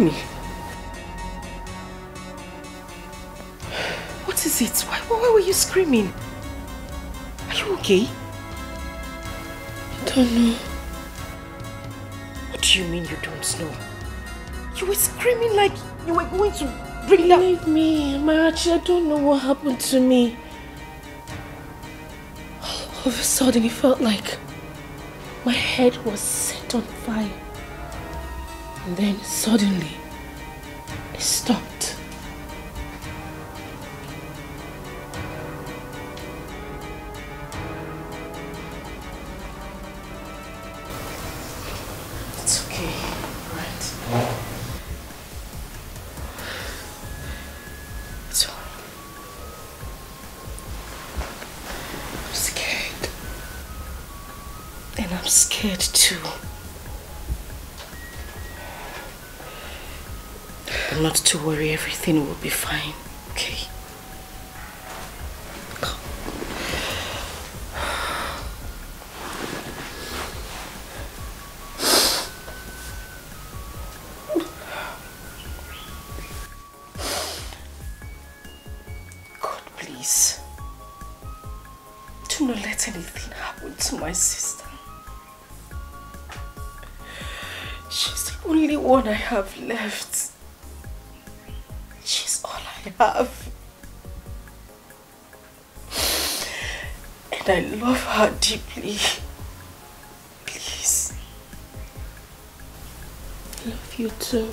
me. What is it? Why were you screaming? Are you okay? I don't know. What do you mean you don't know? You were screaming like you were going to bring down... Leave me, Marachi. I don't know what happened to me. All of a sudden, it felt like my head was set on fire. And then suddenly, it stopped. It's okay, right? It's all right. I'm scared. And I'm scared too. But not to worry, everything will be fine, okay? Come. God, please. Do not let anything happen to my sister. She's the only one I have left. She's all I have. And I love her deeply. Please. I love you too.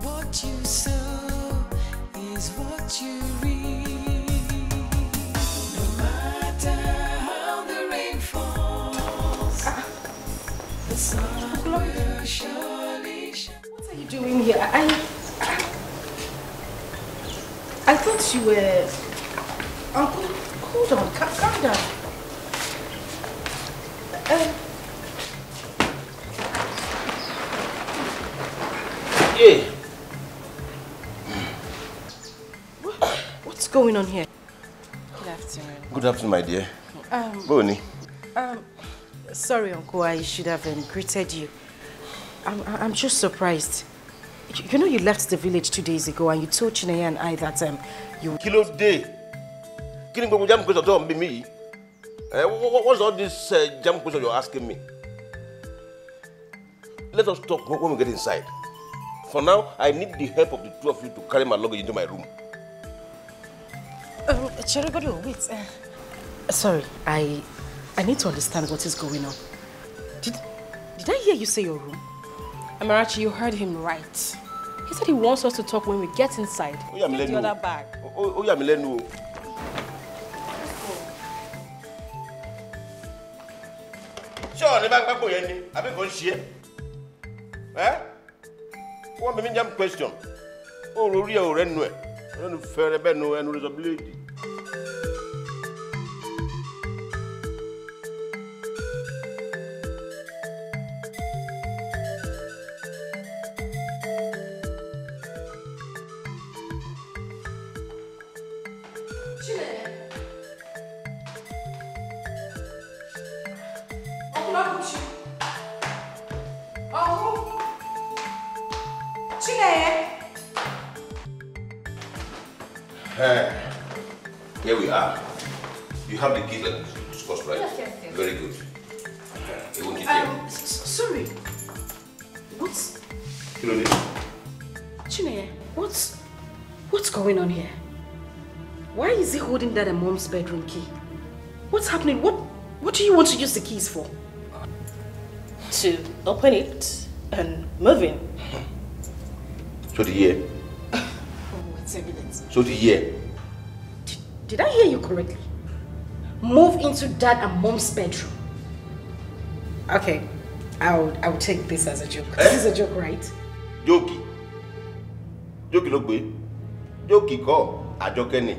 What you sow is what you reap. No matter how the rain falls, the sun will surely shine. What are you doing here? I thought you were... Uncle, hold on, calm down. Yeah. What's going on here? Good afternoon. Good afternoon, my dear. Bonnie. Sorry, Uncle, I should have greeted you. I'm just surprised. You know you left the village 2 days ago and you told Chineye and I that you... Kilo day. Killing go jam question don't be me. What's all this jam question you're asking me? Let us talk when we get inside. For now, I need the help of the two of you to carry my luggage into my room. Cherigodo, wait. Sorry, I need to understand what is going on. Did I hear you say your room? Amarachi, you heard him right. He said he wants us to talk when we get inside. Get the other bag. Oh, yeah, Milenu. Sure, the bag go any. I be go share. Eh? One me jam question. Oh, Rory o renno e. No fair be no and responsibility. Here we are. You have the key like discussed, right? Yes. Very good. Sorry. What's... Chineye, what's going on here? Why is he holding that in Mom's bedroom key? What's happening? What do you want to use the keys for? To open it and move in. So the year. Oh, it's evidence. So the year. Did I hear you correctly? Move into Dad and Mom's bedroom. Okay, I'll take this as a joke. This is a joke, right? Jokey. Jokey look good. Jokey call. A joke any.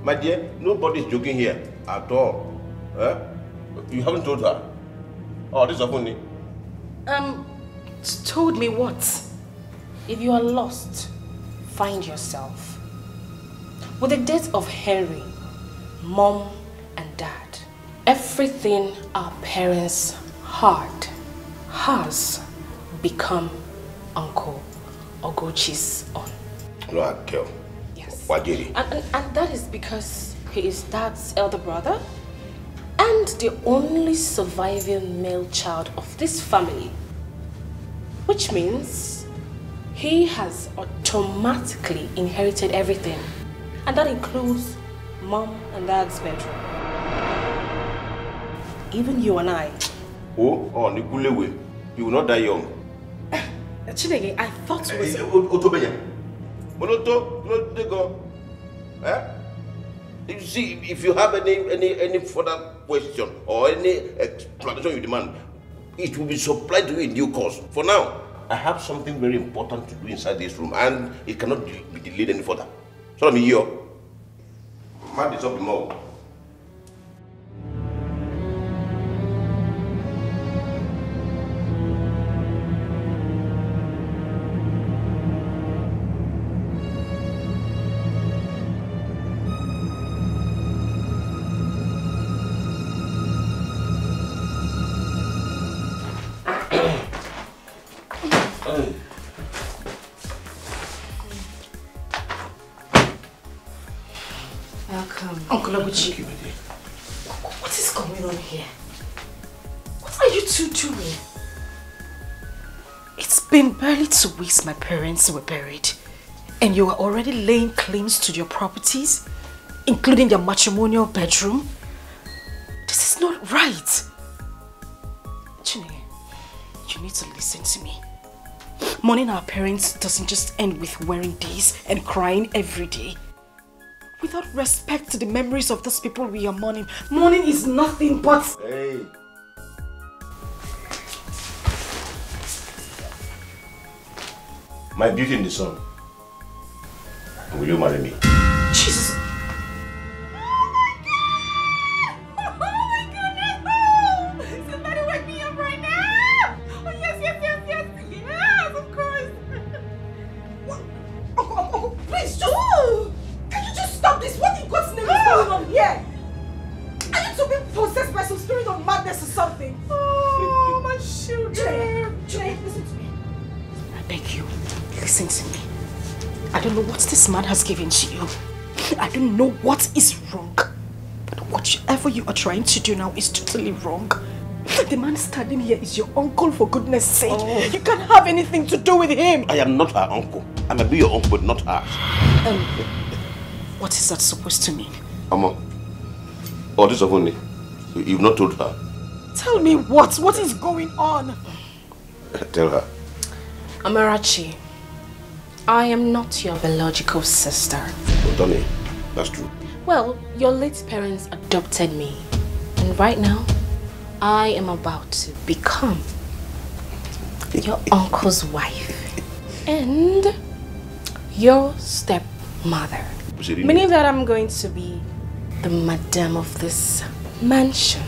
My dear, nobody's joking here at all. You haven't told her. Oh, this is funny. Told me what? If you are lost, find yourself. With the death of Henry, Mom and Dad, everything our parents had has become Uncle Ogochi's own. No, girl. Yes. Wajiri. And that is because he is Dad's elder brother and the only surviving male child of this family. Which means he has automatically inherited everything. And that includes Mom and Dad's bedroom. Even you and I. Oh, Nikulewe. You will not die young. Chineke, I thought it was... Otobenya. Monoto, no, they go. You see, if you have any further question or any explanation you demand, it will be supplied to you in due course. For now, I have something very important to do inside this room, and it cannot be delayed any further. So I'm here. Man, this up more. Uncle Oguchi, what is going on here? What are you two doing? It's been barely 2 weeks my parents were buried, and you are already laying claims to your properties, including their matrimonial bedroom. This is not right. Chineke, you need to listen to me. Mourning our parents doesn't just end with wearing days and crying every day. Without respect to the memories of those people we are mourning, mourning is nothing but... Hey. My beauty in the sun. Will you marry me? Jesus. Oh my goodness! Oh! Somebody wake me up right now! Oh yes, yes, yes, yes! Yes, of course! What? Oh, please just... Can you just stop this? What in God's name is going on here? Are you two being possessed by some spirit of madness or something? Oh, my children! Jay, listen to me. I beg you, listen to me. I don't know what this man has given to you. I don't know what is wrong. But whatever you are trying to do now is totally wrong. The man standing here is your uncle, for goodness sake. Oh. You can't have anything to do with him. I am not her uncle. I may be your uncle, but not her. What is that supposed to mean? Mama, oh, this is only. You've not told her. Tell me what? What is going on? Tell her. Amarachi, I am not your biological sister. Oh, Tony, that's true. Well, your late parents adopted me. And right now, I am about to become your uncle's wife. And your stepmother. Meaning that I'm going to be the madam of this mansion.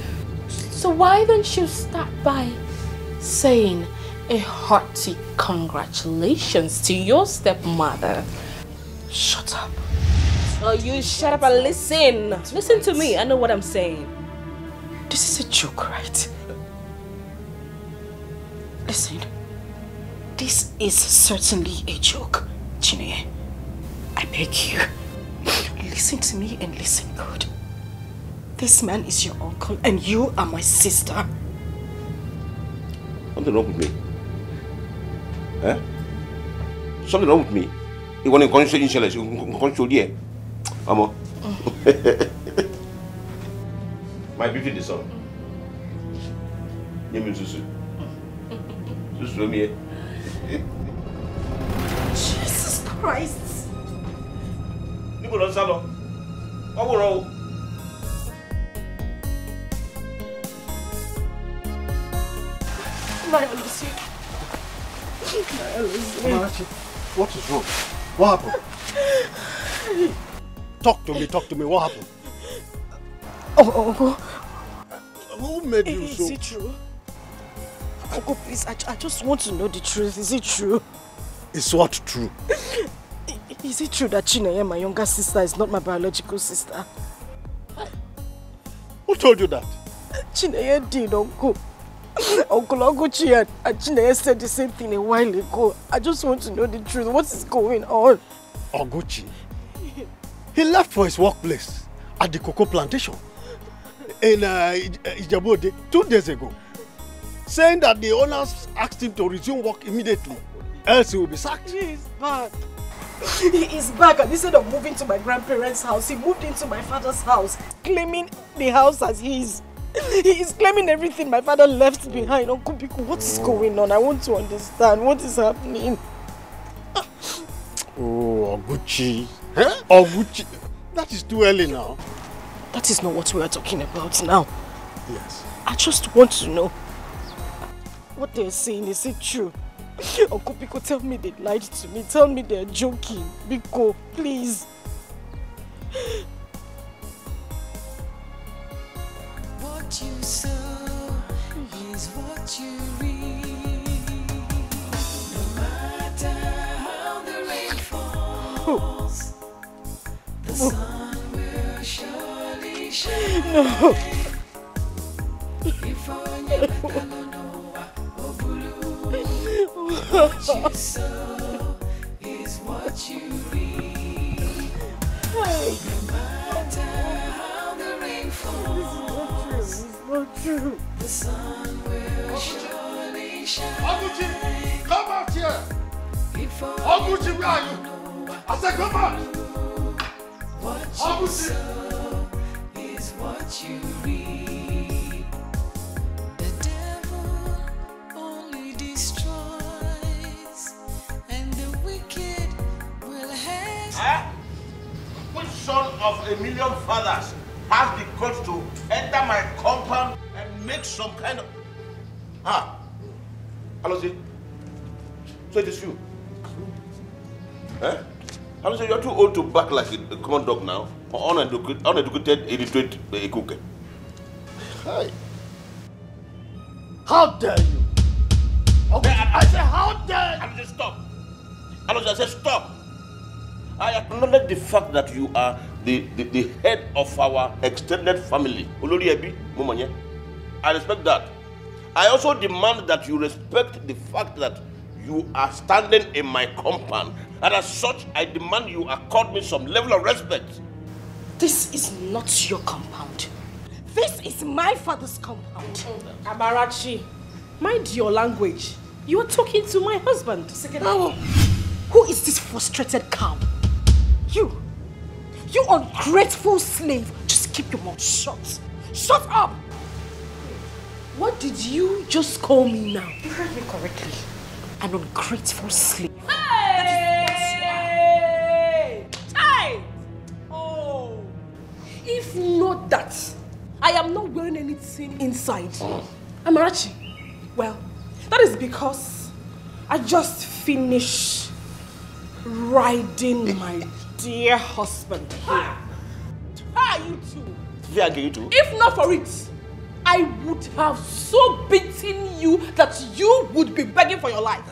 So why don't you start by saying a hearty congratulations to your stepmother? Shut up. Oh, you shut up and listen. Listen to me. I know what I'm saying. This is a joke, right? Listen. This is certainly a joke, Chineke. I beg you. Listen to me and listen good. This man is your uncle and you are my sister. Something wrong with me? Eh? Something wrong with me? You want to control here? Mama. My beauty the sun. You mean Susu? Susu me. Jesus Christ. People don't sell. What will roll? What is wrong? What happened? Talk to me, what happened? Uncle. Who made you so? Is it true? Uncle, please, I just want to know the truth. Is it true? Is what true? Is it true that Chineke, my younger sister, is not my biological sister? Who told you that? Chineye did, Uncle. Uncle Oguchi and Chineye said the same thing a while ago. I just want to know the truth. What is going on? Oguchi? He left for his workplace at the cocoa plantation in Ijebu 2 days ago, saying that the owners asked him to resume work immediately, else he will be sacked. He is back. He is back, and instead of moving to my grandparents' house, he moved into my father's house, claiming the house as his. He is claiming everything my father left behind. Uncle Biko, what is going on? I want to understand. What is happening? Oh, Oguchi. Huh? Oguchi. That is too early now. That is not what we are talking about now. Yes. I just want to know. What they're saying, is it true? Uncle Biko, tell me they lied to me. Tell me they're joking. Biko, please. What you sow is what you reap. No matter how the rain falls, the sun will surely shine. No. If only what you sow is what you reap. No matter how the rain falls, It's not true. the sun will surely shine. Oguchi, come out here! If Oguchi, where are you? I said come out! what you sow is what you reap. The devil only destroys, and the wicked will have. Which son of a million fathers has the guts to enter my compound and make some kind of... Hello, see? So it is you? Hello, you're too old to bark like a common dog now. Or uneducated, illiterate cook. Hey. How dare you? Okay, I said how dare you? I said stop. I said stop. I acknowledge the fact that you are the head of our extended family. I respect that. I also demand that you respect the fact that you are standing in my compound. And as such, I demand you accord me some level of respect. This is not your compound. This is my father's compound. Amarachi, mind your language. You are talking to my husband. No. Who is this frustrated cow? You ungrateful slave. Just keep your mouth shut. Shut up! What did you just call me now? You heard me correctly. An ungrateful slave. Hey! Hey! Oh! If not that, I am not wearing anything inside. Amarachi, well, that is because I just finished riding my dear husband here. Hi, you two. If not for it, I would have so beaten you that you would be begging for your life.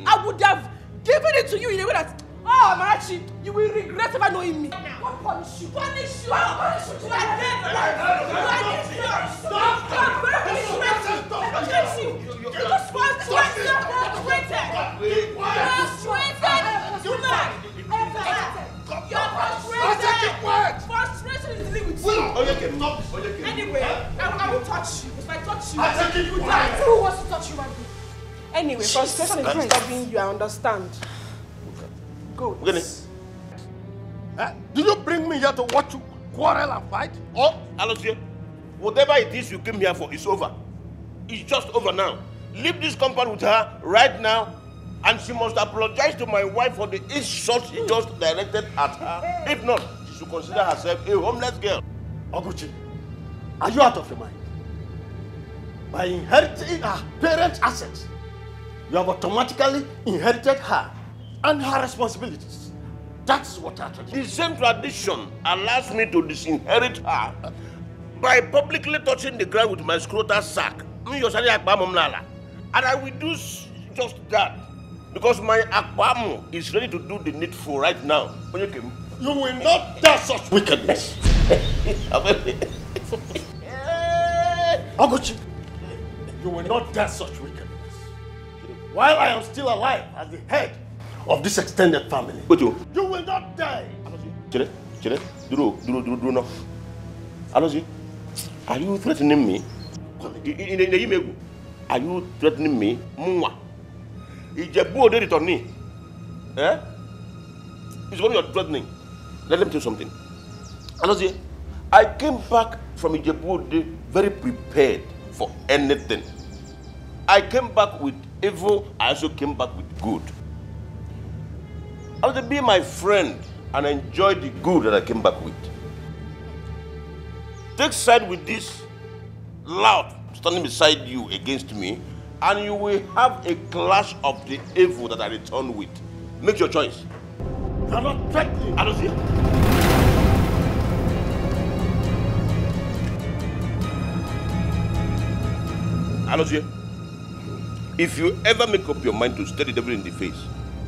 I would have given it to you in a way that, oh, Amarachi, you will regret ever knowing me. What punish you? Punish you! I'll punish you! You are dead! You just frustrated! Frustration is dealing with you. Anyway, I will touch you. If I touch you, you die. Who wants to touch you, man? Anyway, frustration is disturbing you, I understand. Go. Did you bring me here to watch you quarrel and fight? Oh, Alosie, whatever it is you came here for is over. It's just over now. Leave this compound with her right now, and she must apologize to my wife for the insult she just directed at her. If not, she should consider herself a homeless girl. Oguchi, are you out of your mind? By inheriting her parents' assets, you have automatically inherited her and her responsibilities. That's what our tradition. The same tradition allows me to disinherit her by publicly touching the ground with my scrotal sack. And I will do just that because my akpamu is ready to do the needful right now. You will not dare such wickedness. Oguchi, you will not dare such wickedness. While I am still alive as the head of this extended family, you will not die. Chile, Duro, no. Alozi, are you threatening me? Are you threatening me? Mwa. Ijebu de returni. Eh? It's what you're threatening. Let me tell you something. Alozi, I came back from Ijebu very prepared for anything. I came back with evil, I also came back with good. Alozi, be my friend and enjoy the good that I came back with. Take side with this loud standing beside you against me, and you will have a clash of the evil that I return with. Make your choice. You are not threatening. Alozi. Alozi, if you ever make up your mind to stare the devil in the face,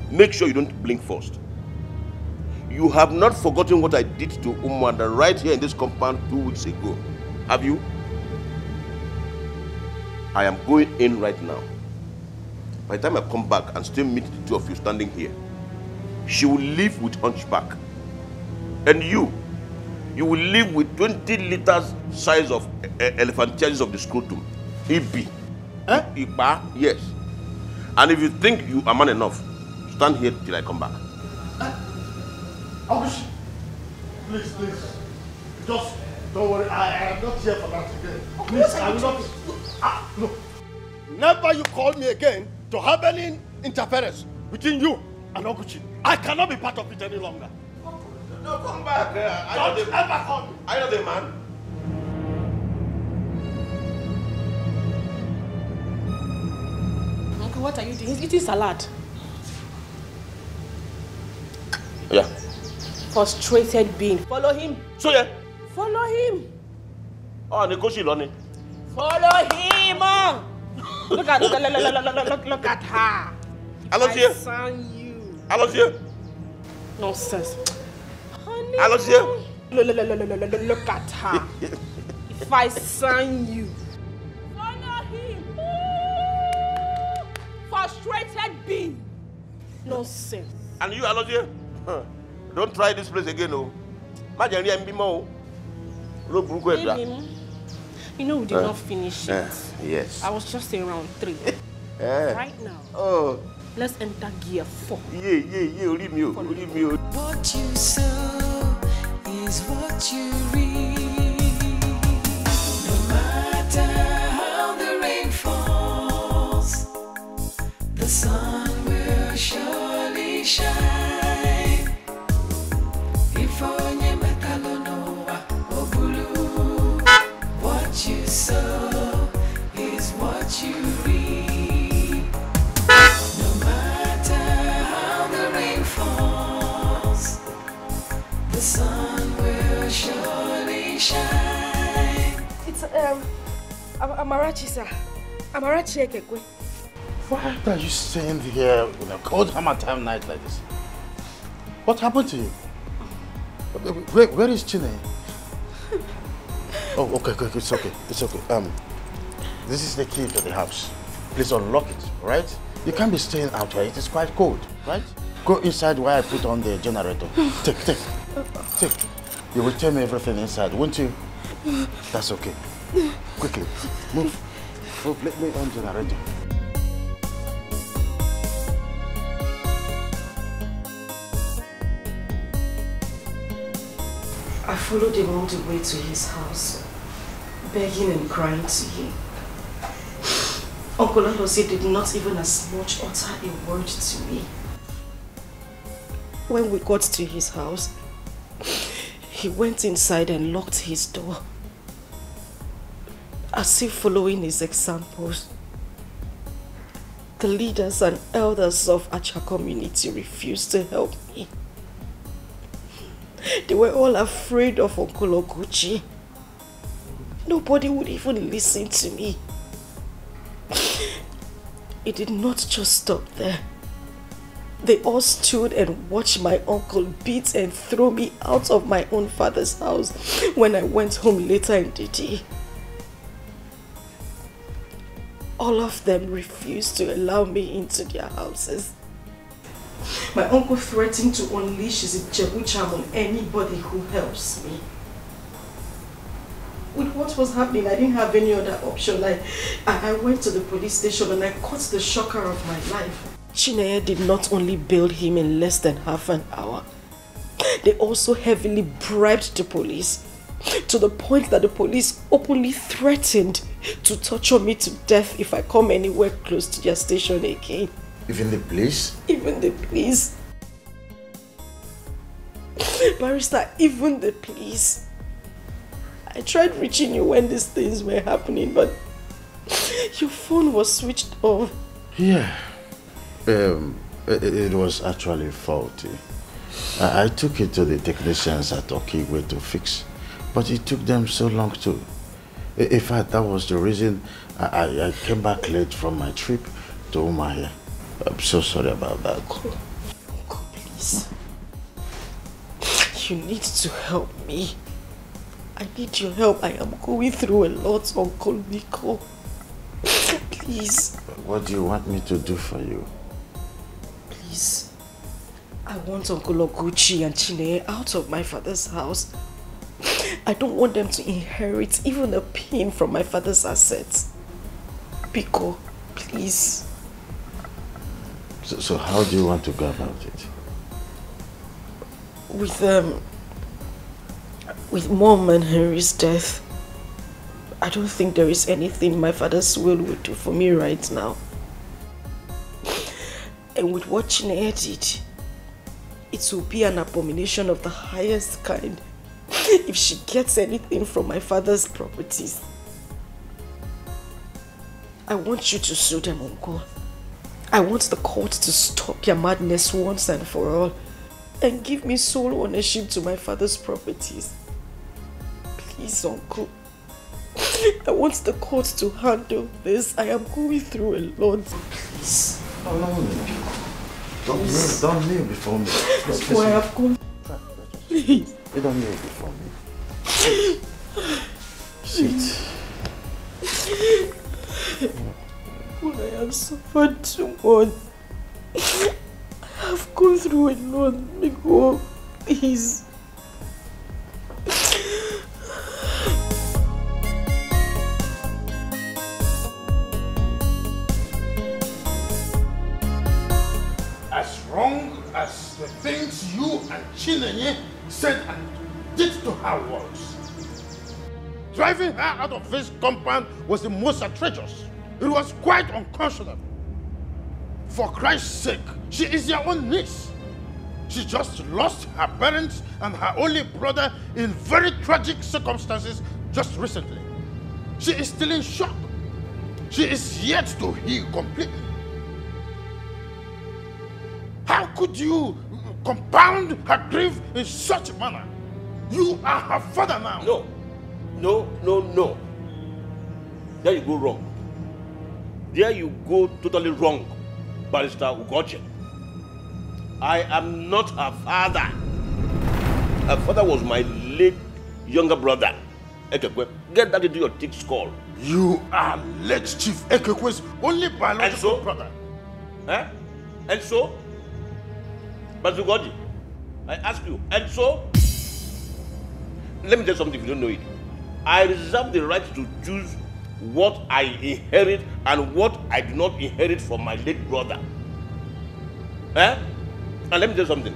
make sure you don't blink first. You have not forgotten what I did to Umwanda right here in this compound 2 weeks ago, have you? I am going in right now. By the time I come back and still meet the two of you standing here, she will leave with hunchback. And you will leave with 20 liters size of elephantiasis of the scrotum. EB. Eh? Iba, yes. And if you think you are man enough, stand here till I come back. Oguchi, please. Just don't worry. I am not here for that again. Please, I will not. Look, never you call me again to have any interference between you and Oguchi. I cannot be part of it any longer. No, come back. Don't ever call me. I know the man. Uncle, what are you doing? He's eating salad. Yeah. Frustrated being. Follow him. So yeah. Follow him. Oh, Nikoshi Loni. Follow him. Look at her. Alozie. Alozie. Nonsense. Honey. Alozie. Look at her. If I sign you. Follow him. Frustrated being. Nonsense. And you, Alozie? Don't try this place again, oh. You know we did not finish it. Yes. I was just in round 3. Right now. Oh. Let's enter gear 4. Yeah. Leave me. What you sow is what you reap. No matter how the rain falls, the sun will surely shine. What you sow is what you reap. No matter how the rain falls, the sun will surely shine. It's Amarachi, sir. Amarachi Ekekwe. Why are you staying here on a cold hammer time night like this? What happened to you? Where is Chine? Oh, okay, it's okay. This is the key to the house. Please unlock it, right? You can't be staying out here. It is quite cold, right? Go inside while I put on the generator. Take. You will tell me everything inside, won't you? That's okay. Quickly, move. Let me on generator. I followed him all the way to his house, begging and crying to him. Uncle Alozie did not even as much utter a word to me. When we got to his house, he went inside and locked his door, as if following his examples. The leaders and elders of Acha community refused to help me. They were all afraid of Uncle Oguchi. Nobody would even listen to me. It did not just stop there. They all stood and watched my uncle beat and throw me out of my own father's house when I went home later in the day. all of them refused to allow me into their houses. My uncle threatened to unleash his Ijebu charm on anybody who helps me. With what was happening, I didn't have any other option. I went to the police station and I caught the shocker of my life. Chineye did not only bail him in less than half an hour, they also heavily bribed the police, to the point that the police openly threatened to torture me to death if I come anywhere close to their station again. Even the police? Even the police. Barrister, even the police. I tried reaching you when these things were happening, but your phone was switched off. Yeah. It was actually faulty. I took it to the technicians at Okigwe to fix, but it took them so long too. In fact, that was the reason I came back late from my trip to Umahia. I'm so sorry about that. Uncle, please. You need to help me. I need your help. I am going through a lot, Uncle Nico. Please. What do you want me to do for you? Please. I want Uncle Oguchi and Chineye out of my father's house. I don't want them to inherit even a pin from my father's assets. Pico, please. So how do you want to go about it? With Mom and Henry's death, I don't think there is anything my father's will would do for me right now. And with what Chineye did, it will be an abomination of the highest kind if she gets anything from my father's properties. I want you to sue them, Uncle. I want the court to stop your madness once and for all and give me sole ownership to my father's properties. Please, Uncle. I want the court to handle this. I am going through a lot. Please. Oh, no. Don't kneel before me. Please, I have gone. Please. You don't kneel before me. Sit. Well, I have suffered too much. I have gone through a lot. Migo, please. As wrong as the things you and Chineye said and did to her was. Driving her out of this compound was the most outrageous. It was quite unconscionable. For Christ's sake, she is your own niece. She just lost her parents and her only brother in very tragic circumstances just recently. She is still in shock. She is yet to heal completely. How could you compound her grief in such a manner? You are her father now. No. There you go wrong. There you go totally wrong, Barrister Ugoche. I am not her father. Her father was my late younger brother, Ekekwe. Get that into your thick skull. You are late Chief Ekekwe's only biological brother. Eh? And so? Barrister Ugoche, I ask you, and so? Let me tell you something if you don't know it. I reserve the right to choose what I inherit and what I do not inherit from my late brother. Eh? And let me tell you something.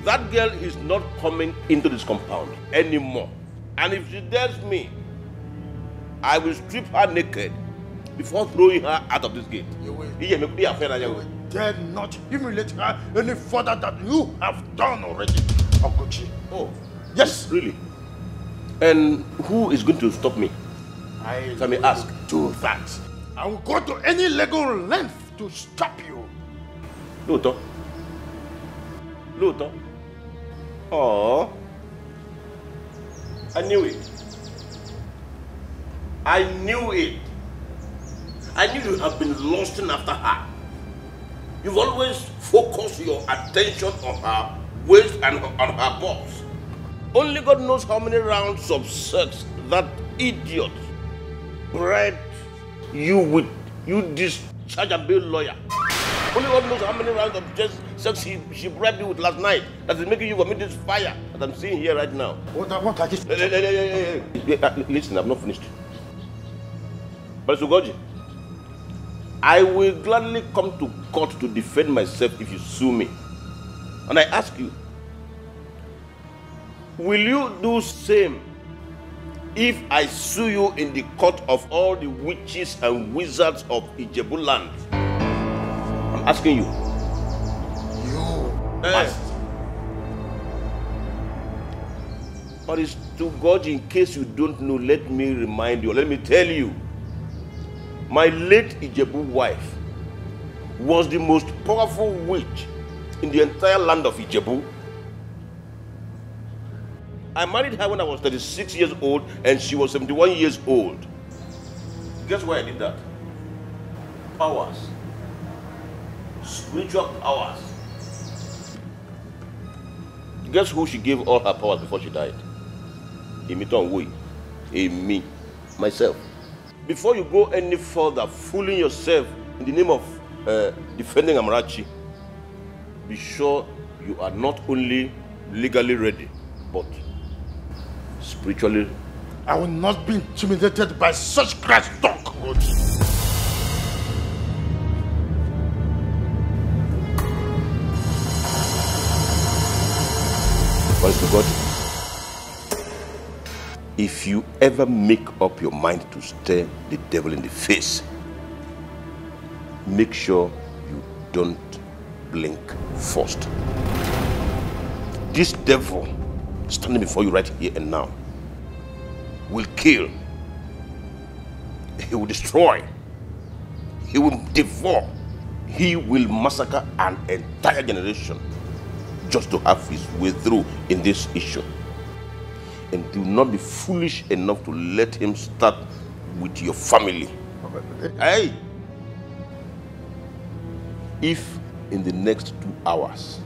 That girl is not coming into this compound anymore. And if she dares me, I will strip her naked before throwing her out of this gate. You dare not humiliate her any further than you have done already, Oguchi. Oh, yes, really? And who is going to stop me? I may ask. Do that. I will go to any legal length to stop you. Luto. Oh, I knew it. I knew you have been lusting after her. You've always focused your attention on her waist and on her boss. Only God knows how many rounds of sex that idiot bred you discharge and bail lawyer. Only God knows how many rounds of just sex she bribed you with last night that is making you commit this fire that I'm seeing here right now. What are you... Listen, I've not finished. But Sugoji, I will gladly come to court to defend myself if you sue me. And I ask you, will you do same if I sue you in the court of all the witches and wizards of Ijebu land? I'm asking you. Must. But it's to God, in case you don't know, let me remind you, let me tell you. My late Ijebu wife was the most powerful witch in the entire land of Ijebu. I married her when I was 36 years old and she was 71 years old. Guess why I did that? Powers. Spiritual powers. Guess who she gave all her powers before she died? Me, myself. Before you go any further fooling yourself in the name of defending Amarachi, be sure you are not only legally ready, but spiritually. I will not be intimidated by such crass talk. If you ever make up your mind to stare the devil in the face, make sure you don't blink first. This devil standing before you right here and now will kill, he will destroy, he will devour, he will massacre an entire generation just to have his way through in this issue. And do not be foolish enough to let him start with your family. Hey! If in the next 2 hours,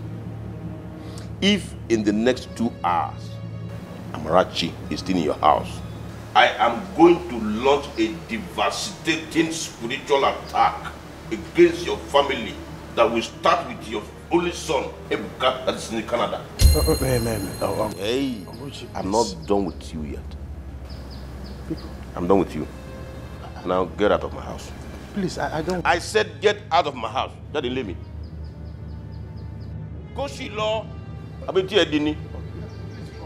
Amarachi is still in your house, I am going to launch a devastating spiritual attack against your family that will start with your only son, Ebuka, that is in Canada. Hey, I'm not done with you yet. I'm done with you. Now get out of my house. Please, I don't... I said get out of my house. That didn't leave me. Koshi law.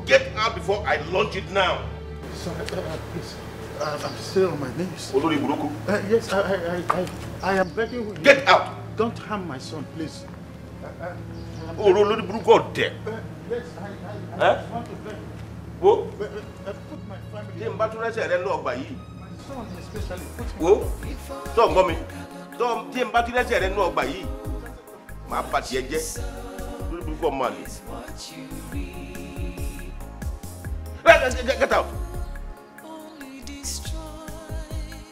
Get out before I launch it now. Sorry, please. I'm still on my knees. Yes, I am begging you. Get out. Don't harm my son, please. God there. Yes, I want to beg. Whoa. Put my family. My son especially. Put me. Whoa. So, mommy. So, my party, get out.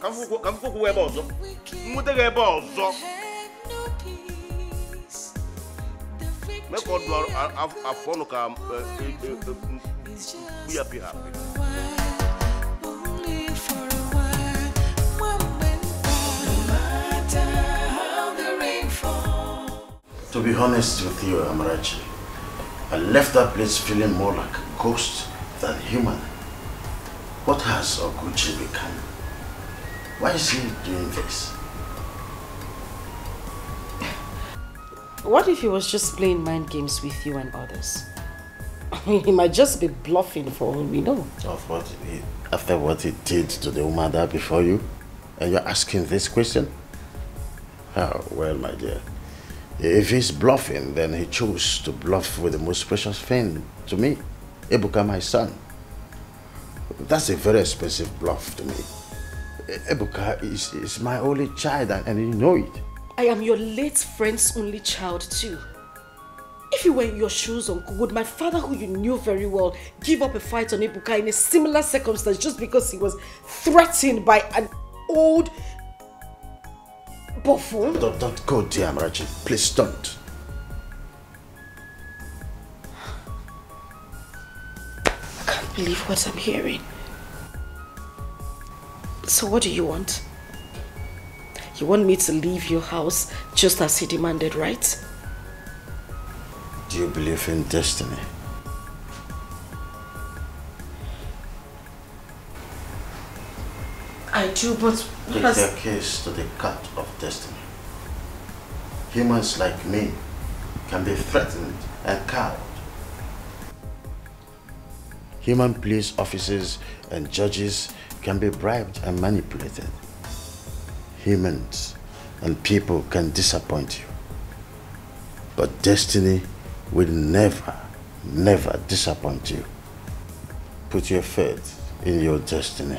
Come for where also. Make all our phone come be happy. To be honest with you, Amarachi, I left that place feeling more like a ghost than human. What has Oguchi become? Why is he doing this? What if he was just playing mind games with you and others? I mean, he might just be bluffing for all we know. After what he did to the Umada before you, and you're asking this question? Oh, well, my dear. If he's bluffing, then he chose to bluff with the most precious thing to me, Ebuka, my son. That's a very expensive bluff to me. Ebuka is my only child, and you know it. I am your late friend's only child too. If you were in your shoes, Uncle, would my father, who you knew very well, give up a fight on Ebuka in a similar circumstance just because he was threatened by an old buffoon? Don't go there, Amarachi. Please don't. I can't believe what I'm hearing. So what do you want? You want me to leave your house just as he demanded, right? Do you believe in destiny? I do, but Take your case to the court of destiny. Humans like me can be threatened and cowed. Human police officers and judges can be bribed and manipulated. Humans and people can disappoint you. But destiny will never, never disappoint you. Put your faith in your destiny.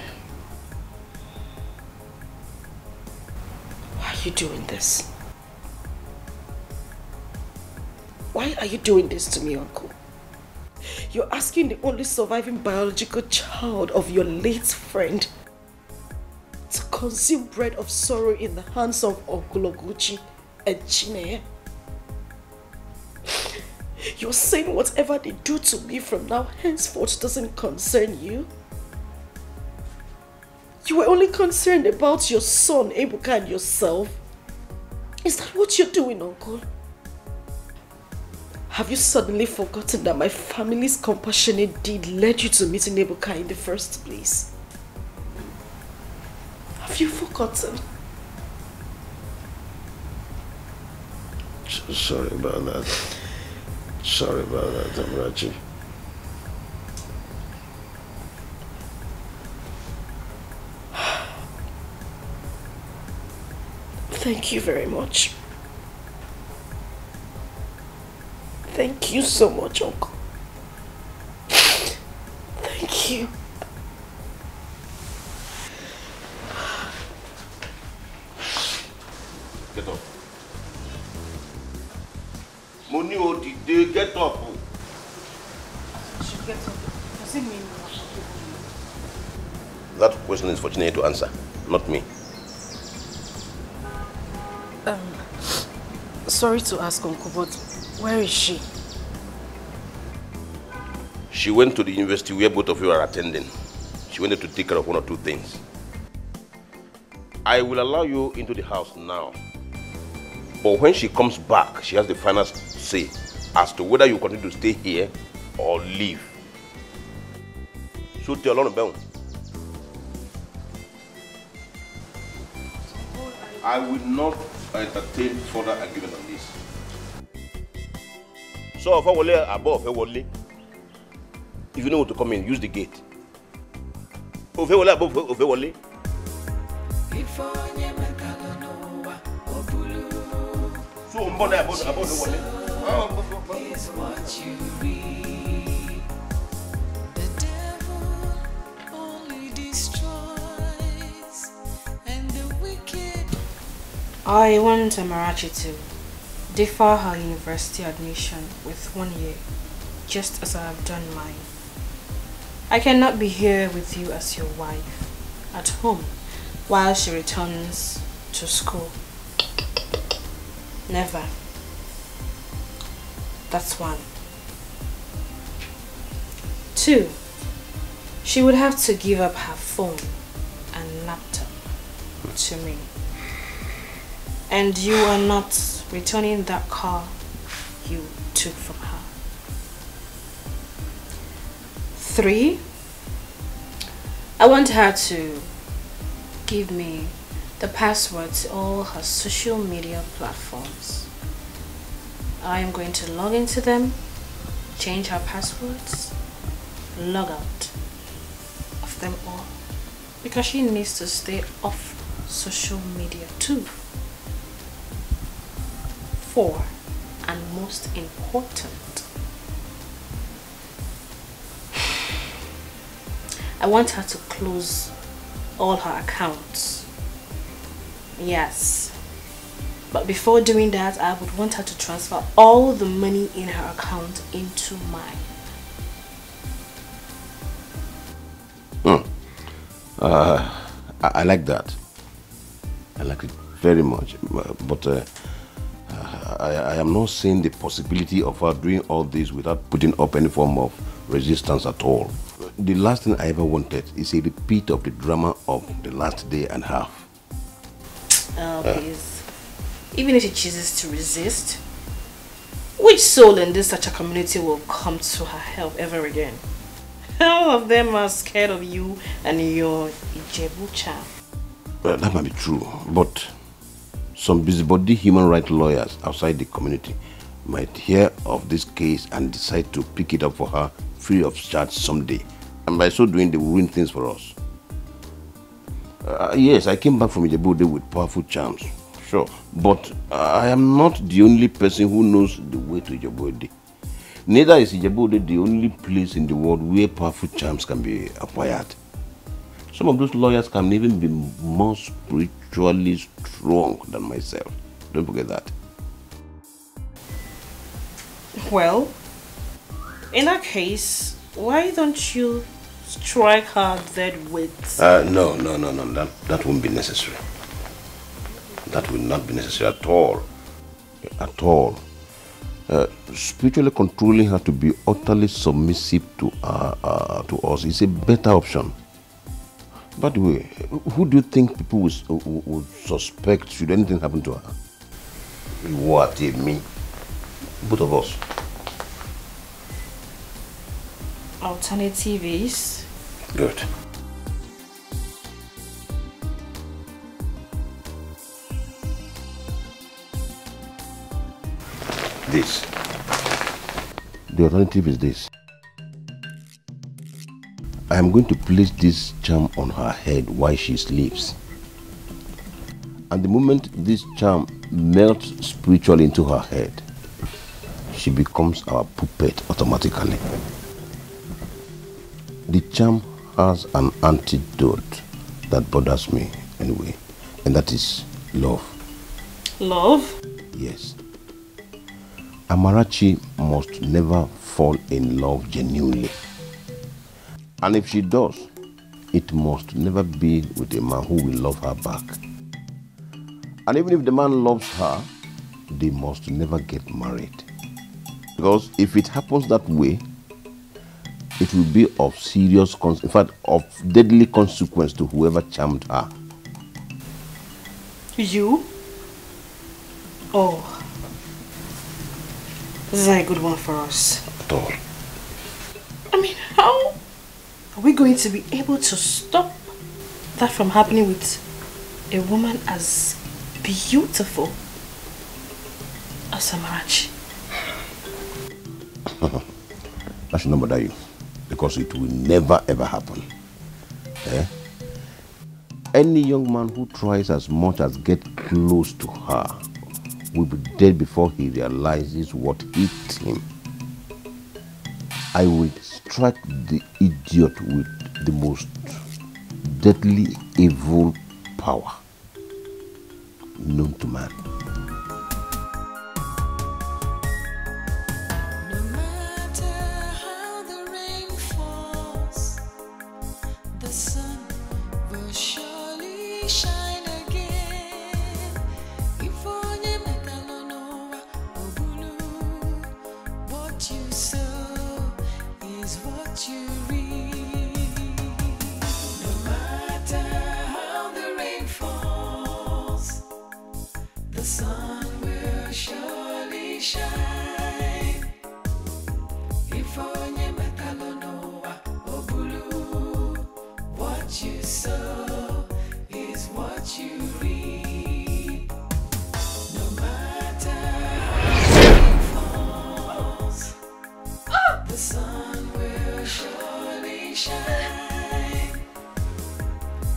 Why are you doing this? Why are you doing this to me, Uncle? You're asking the only surviving biological child of your late friend to consume bread of sorrow in the hands of Uncle Oguchi and Chineye. You're saying whatever they do to me from now henceforth doesn't concern you? You were only concerned about your son, Ebuka, and yourself. Is that what you're doing, Uncle? Have you suddenly forgotten that my family's compassionate deed led you to meeting Ebuka in the first place? Have you forgotten? Sorry about that. Sorry about that, Amarachi. Thank you very much. Thank you so much, Uncle. Thank you. Get up. Money or did they get up? Should get up. Does it mean That question is for Chineye to answer, not me. Sorry to ask, Uncle, but where is she? She went to the university where both of you are attending. She wanted to take care of one or two things. I will allow you into the house now. But when she comes back, she has the final say as to whether you continue to stay here or leave. So tell Lord, I will not entertain further argument on this. So if I will lay above, if you know what to come in, use the gate. If I will lay above, if I will lay. So I'm born above the wall. Is what you read. The devil only destroys, and the wicked. I want Amarachi to defer her university admission with 1 year, just as I have done mine. I cannot be here with you as your wife, at home, while she returns to school. Never. That's 1. 2, she would have to give up her phone and laptop to me. And you are not returning that car you took from her. 3, I want her to give me the password to all her social media platforms. I am going to log into them, change her passwords, log out of them all, because she needs to stay off social media too. 4, and most important, I want her to close all her accounts. Yes, but before doing that, I would want her to transfer all the money in her account into mine. I like that. I like it very much. But I am not seeing the possibility of her doing all this without putting up any form of resistance at all. The last thing I ever wanted is a repeat of the drama of the last day and a half. Please. Even if she chooses to resist, which soul in this such a community will come to her help ever again? All of them are scared of you and your Ijebu charm. Well, that might be true, but some busybody human rights lawyers outside the community might hear of this case and decide to pick it up for her free of charge someday. And by so doing, they will ruin things for us. Yes, I came back from Ijebu with powerful charms, sure. But I am not the only person who knows the way to Ijebu. Neither is Ijebu the only place in the world where powerful charms can be acquired. Some of those lawyers can even be more spiritually strong than myself. Don't forget that. Well, in that case, why don't you strike her dead with... No. That won't be necessary. That will not be necessary at all. At all. Spiritually controlling her to be utterly submissive to us is a better option. By the way, who do you think people would suspect should anything happen to her? What, me? Both of us. Alternative is... Good. This. The alternative is this. I am going to place this charm on her head while she sleeps. And the moment this charm melts spiritually into her head, she becomes our puppet automatically. The charm has an antidote that bothers me anyway, and that is love. Love? Yes. Amarachi must never fall in love genuinely. And if she does, it must never be with a man who will love her back. And even if the man loves her, they must never get married. Because if it happens that way, it will be of serious, in fact, of deadly consequence to whoever charmed her. You? Oh. This is a good one for us. At all. I mean, how are we going to be able to stop that from happening with a woman as beautiful as Amarachi? That should not bother you, because it will never ever happen. Any young man who tries as much as get close to her will be dead before he realizes what hit him. I will strike the idiot with the most deadly evil power known to man. No matter how the rain falls, the sun will surely shine again. If only metalonoa obulu, what you sow is what you reap. No matter how the rain falls, the sun will surely shine. If only metalonoa obulu, what you sow is what you reap. No matter how the rain falls, the sun will surely shine.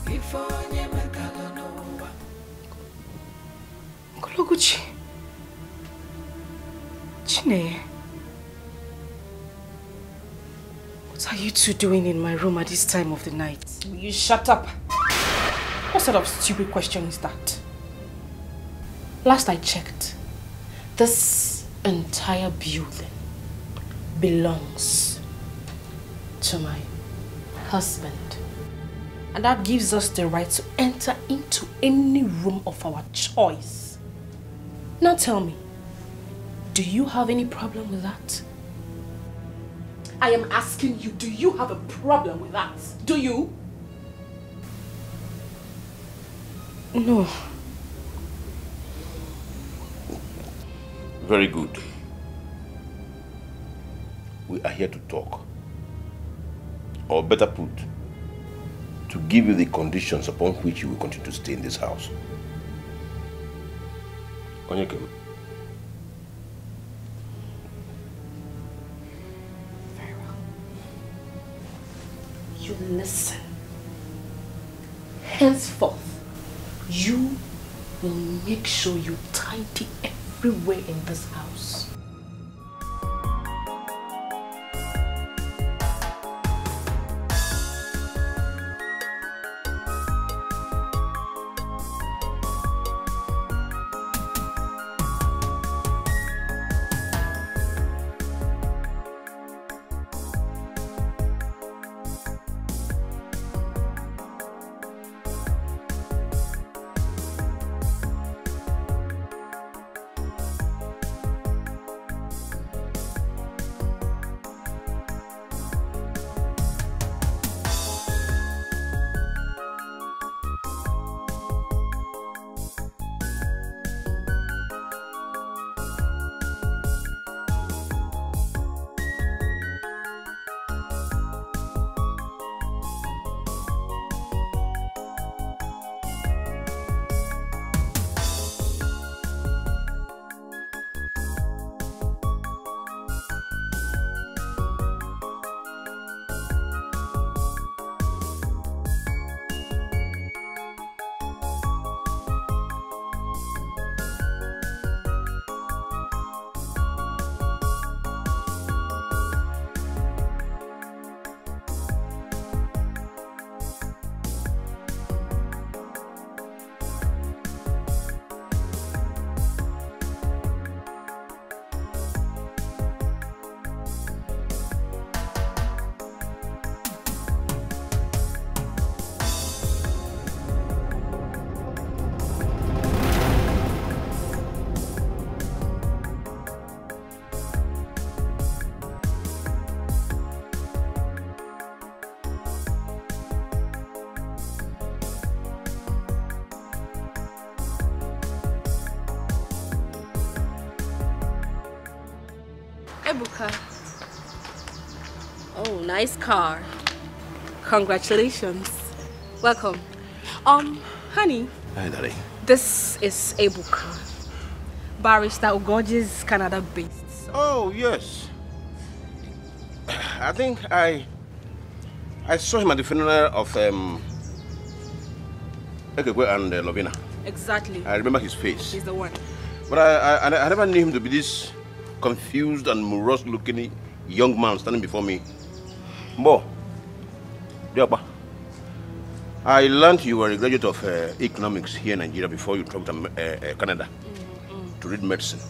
If only metalonoa. Kologuchi. Chine. What are you two doing in my room at this time of the night? Will you shut up? What sort of stupid question is that? Last I checked, this entire building belongs to my husband. And that gives us the right to enter into any room of our choice. Now tell me, do you have any problem with that? I am asking you, do you have a problem with that? Do you? No. Very good. We are here to talk. Or better put, to give you the conditions upon which you will continue to stay in this house. Onyekem. Very well. You listen. Henceforth, you will make sure you tidy everywhere in this house. Ebuka. Oh, nice car. Congratulations. Welcome. Honey. Hi, darling. This is Ebuka. Barrister Ugoji's Canada-based. So. Oh, yes. I think I saw him at the funeral of Ekekwe and Lovina. Exactly. I remember his face. He's the one. But I never knew him to be this confused and morose-looking young man standing before me. Bo, Diapa, I learned you were a graduate of economics here in Nigeria before you traveled to Canada to read medicine.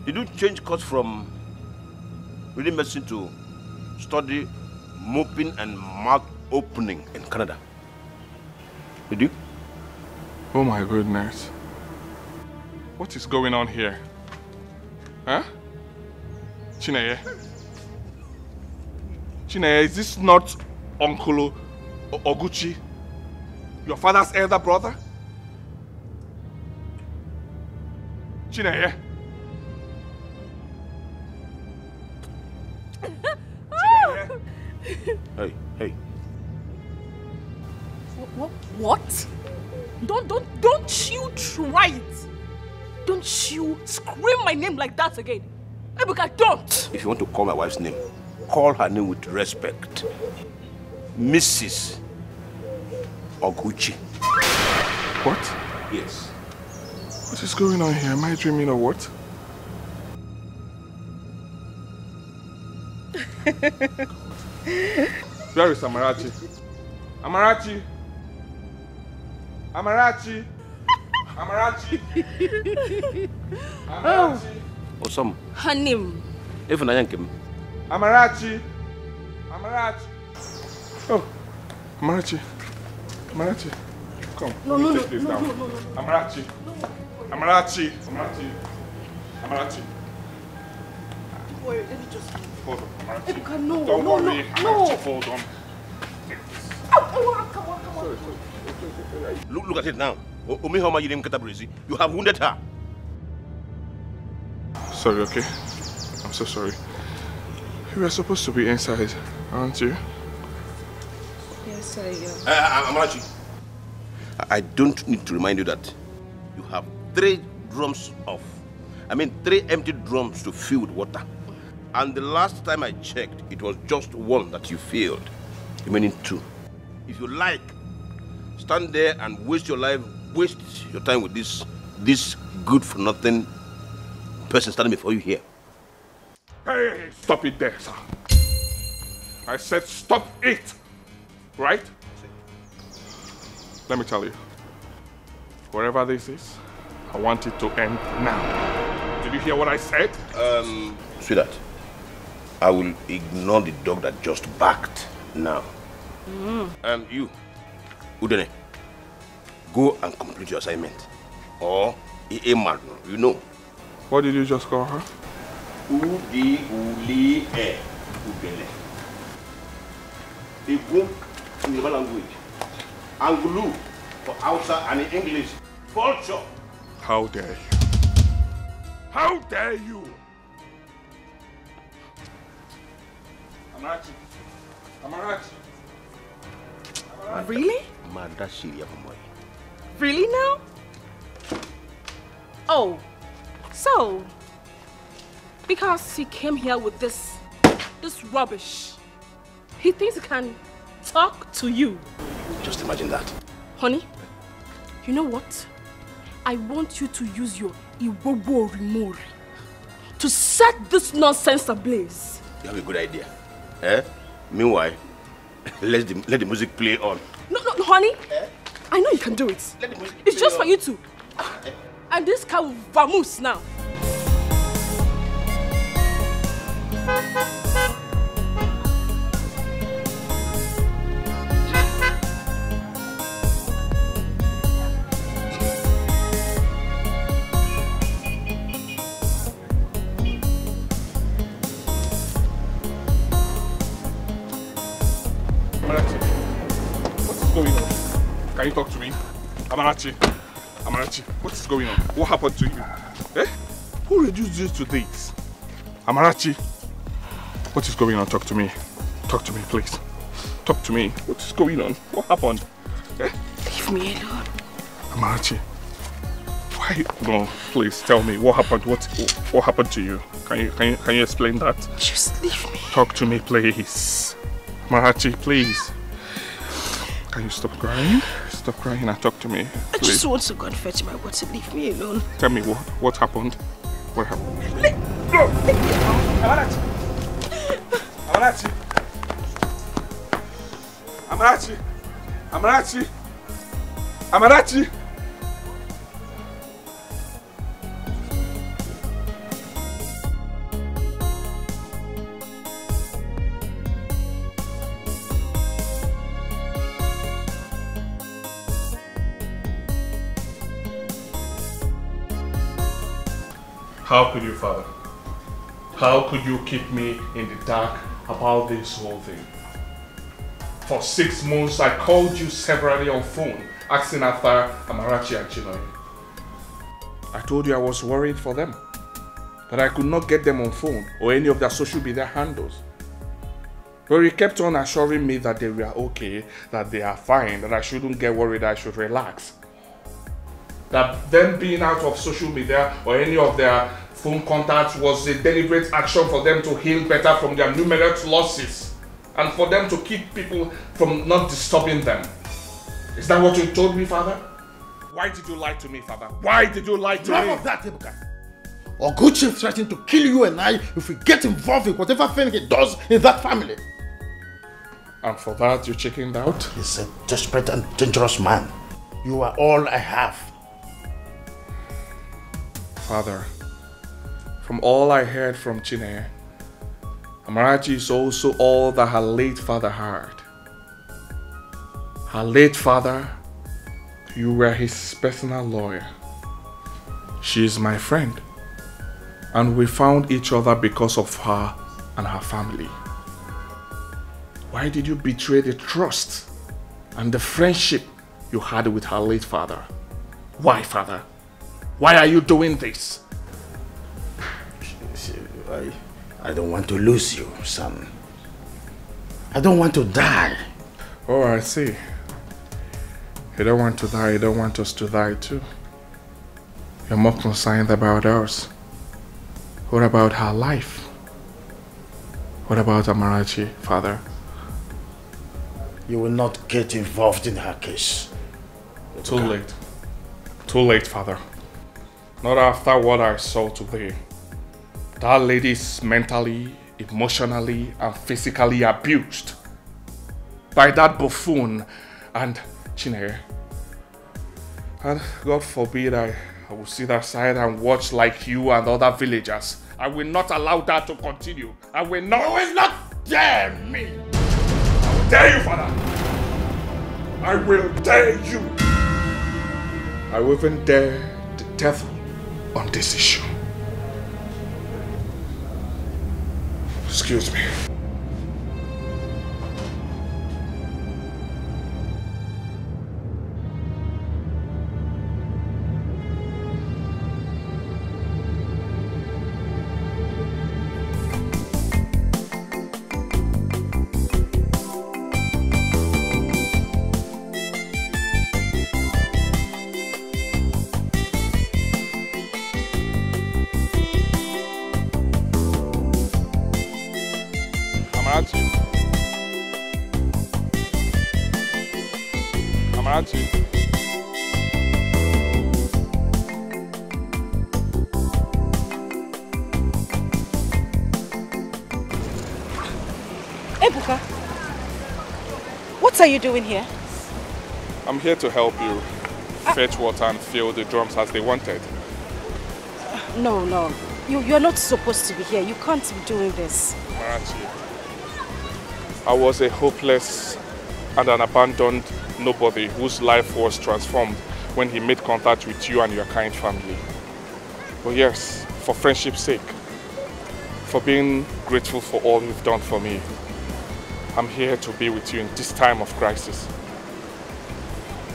Did you change course from reading medicine to study moping and mouth opening in Canada? Did you? Oh my goodness. What is going on here? Huh? Chineye? Chineye, is this not Uncle Oguchi? Your father's elder brother? Chineye? Chineye? Hey. What? Don't you try it. Don't you scream my name like that again. Ebuka, don't. If you want to call my wife's name, call her name with respect. Mrs. Oguchi. What? Yes. What is going on here? Am I dreaming or what? Where is Amarachi? Amarachi! Amarachi! Amarachi! Amarachi! Osam. Her name. If I am Amarachi! Amarachi! Oh, Amarachi! Amarachi! Come, No. take this down. Amarachi! Amarachi! Amarachi! Amarachi! Wait, let me just... Hold on, Amarachi. Ebuka, no, Don't no, worry, no. Amarachi, hold on. Come on. Sorry. Look at it now. You have wounded her. sorry, okay? I'm so sorry. You were supposed to be inside, aren't you? Yes, I am. Amarachi, I don't need to remind you that you have 3 empty drums to fill with water. And the last time I checked, it was just 1 that you filled, remaining 2. If you like, stand there and waste your time with this good-for-nothing person standing before you here. Hey, stop it there, sir. I said stop it, right? Let me tell you, wherever this is, I want it to end now. Did you hear what I said? Sweetheart, I will ignore the dog that just barked now. You, Udene, go and complete your assignment. Or you know. What did you just call her? Udi uli e Udene. Igu in the language. Angulu for Hausa and in English. Vulture. How dare you? How dare you? Amarachi. Amarachi. Really? Really now? Oh, so because he came here with this rubbish, he thinks he can talk to you. Just imagine that. Honey, you know what? I want you to use your Iwobo Rimori to set this nonsense ablaze. You have a good idea. Meanwhile, let the music play on. No, honey. I know you can do it. It's just for you two. And this car will vamoose now. Can you talk to me? Amarachi, what is going on? What happened to you? Who reduced you to this? Amarachi, what is going on? Talk to me. Talk to me, please. Talk to me. What is going on? What happened? Leave me alone. Amarachi, why? No, please tell me what happened. What happened to you? Can you explain that? Just leave me. Talk to me, please. Amarachi, please. Can you stop crying? Stop crying and talk to me. Please. I just want to go and fetch my water. Leave me alone. Tell me what happened. What happened? No! Amarachi! Amarachi! Amarachi! Amarachi! Amarachi! How could you, Father? How could you keep me in the dark about this whole thing? For 6 months, I called you severally on phone, asking after Amarachi and Chinoi. I told you I was worried for them, that I could not get them on phone or any of their social media handles. But you kept on assuring me that they were okay, that they are fine, that I shouldn't get worried, I should relax. That them being out of social media or any of their phone contacts was a deliberate action for them to heal better from their numerous losses and for them to keep people from not disturbing them. Is that what you told me, Father? Why did you lie to me, Father? Why did you lie to me? Enough of that, Ebuka. Oguchi threatened to kill you and I if we get involved in whatever thing he does in that family. And for that, you chickened out? He's a desperate and dangerous man. You are all I have. Father, from all I heard from Chine, Amarachi is also all that her late father had. Her late father, you were his personal lawyer. She is my friend, and we found each other because of her and her family. Why did you betray the trust and the friendship you had with her late father? Why, Father? Why are you doing this? I don't want to lose you, son. I don't want to die. Oh, I see. You don't want to die, you don't want us to die too. You're more concerned about us. What about her life? What about Amarachi, father? You will not get involved in her case. Too late. Too late, father. Not after what I saw today. That lady is mentally, emotionally, and physically abused by that buffoon and Chineye. And God forbid I will sit aside and watch like you and other villagers. I will not allow that to continue. I will not. You will not dare me. I will dare you, father. I will dare you. I will even dare the devil on this issue. Excuse me. Ebuka, what are you doing here? I'm here to help you fetch water and fill the drums as they wanted. No. You're not supposed to be here. You can't be doing this. Marachi, I was a hopeless and an abandoned nobody whose life was transformed when he made contact with you and your kind family. But yes, for friendship's sake, for being grateful for all you've done for me, I'm here to be with you in this time of crisis.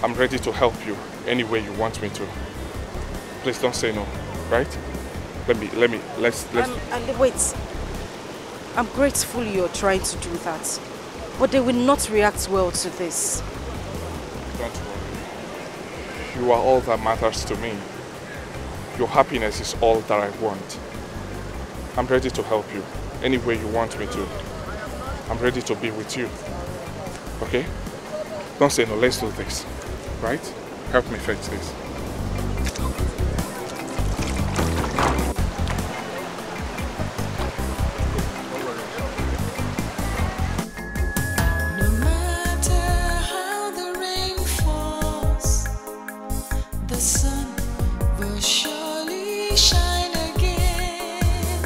I'm ready to help you any way you want me to. Please don't say no, right? Let's... Wait. I'm grateful you're trying to do that. But they will not react well to this. Don't worry. You are all that matters to me. Your happiness is all that I want. I'm ready to help you any way you want me to. I'm ready to be with you. Okay? Don't say no, let's do this. Right? Help me fix this. No matter how the rain falls, the sun will surely shine again.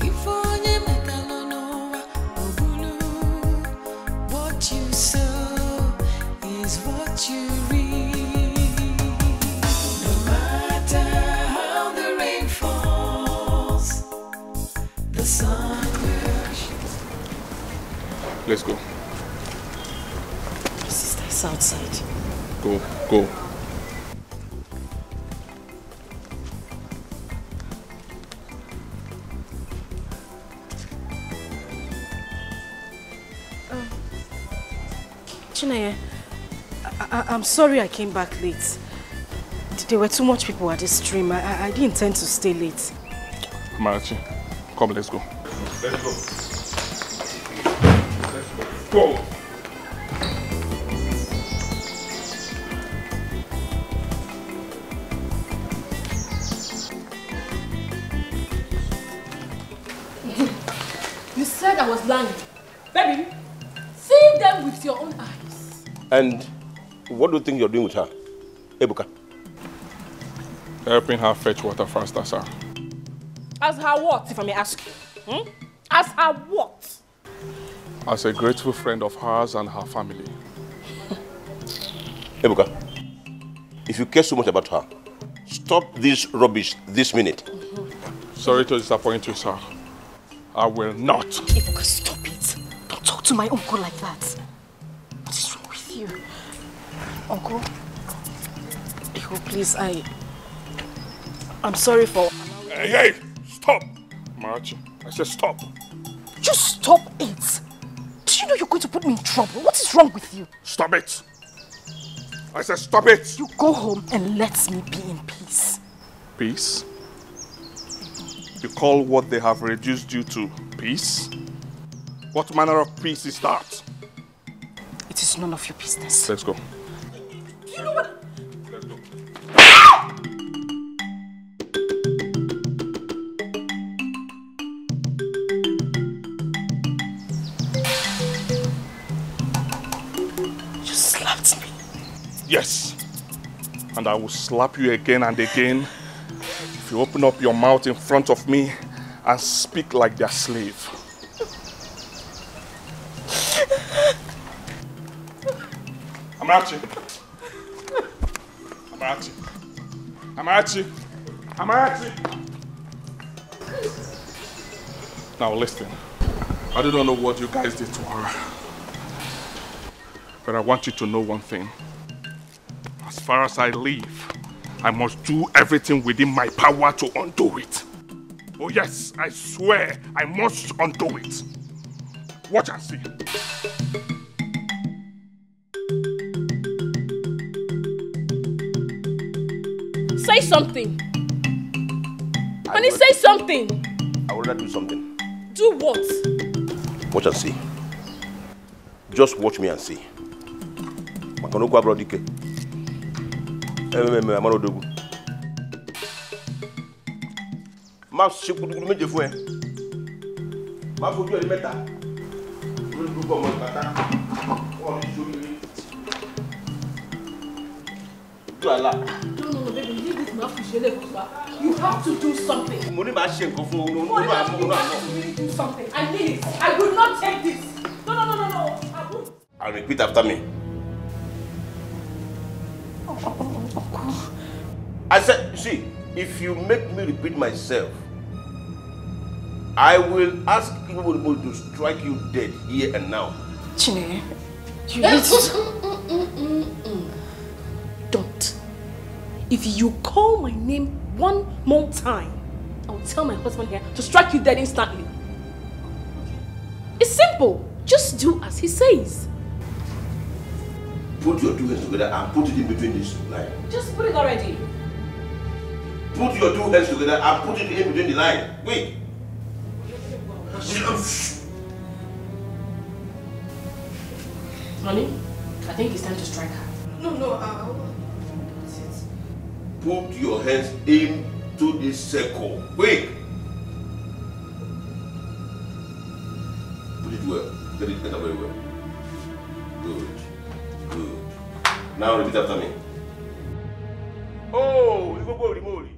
If onye metalo noa obulu, what you sow is what you reap. No matter how the rain falls, the sun will shine. Let's go. Sister is outside. Go. Chineye, I'm sorry I came back late. There were too much people at this stream. I didn't intend to stay late. Marachi, come, let's go. Let's go. Go. You said I was lying. Baby, see them with your own eyes. And what do you think you're doing with her, Ebuka? Helping her fetch water faster, sir. As her what, if I may ask you? As her what? As a grateful friend of hers and her family. Ebuka, if you care so much about her, stop this rubbish this minute. Sorry to disappoint you, sir. I will not. Ebuka, stop it. Don't talk to my uncle like that. What is wrong with you? Uncle? Ebuka, please, I'm sorry for... Hey, stop! Marachi, I said stop. Just stop it. Do you know you're going to put me in trouble? What is wrong with you? Stop it. I said stop it. You go home and let me be in peace. Peace? You call what they have reduced you to peace? What manner of peace is that? It is none of your business. Let's go. You know what? Let's go. You slapped me. Yes. And I will slap you again and again if you open up your mouth in front of me and speak like their slave. Amarachi. Amarachi. Amarachi. Amarachi. Now listen. I do not know what you guys did to her. But I want you to know one thing. As far as I live, I must do everything within my power to undo it. Oh yes, I swear I must undo it. Watch and see. Say something. Honey, say something. I will not do something. Do what? Watch and see. Just watch me and see. Makanoko abrodike. Amanodogu. Ma shekudu meje fun e. Ma fojú ẹ mẹ́ta. Lórí gbogbo ọmọ ìpátá. Wọ́n ní sórí. Do Allah. No, baby, leave this man for you have to do something. Mo ní máa ṣe nǹkan fún You have to really do something. I need it. I will not take this. No. I won't. And repeat after me. I said, see, if you make me repeat myself, I will ask people to strike you dead here and now. Chine, you need to... Don't. If you call my name one more time, I will tell my husband here to strike you dead instantly. It's simple. Just do as he says. Put your two hands together and put it in between this line. Just put it already. Put your two hands together and put it in between the line. Wait. Honey, I think it's time to strike her. No. Put your hands into this circle. Quick. Put it well. Get it better very well. Good. Now repeat after me. Oh, you go remove.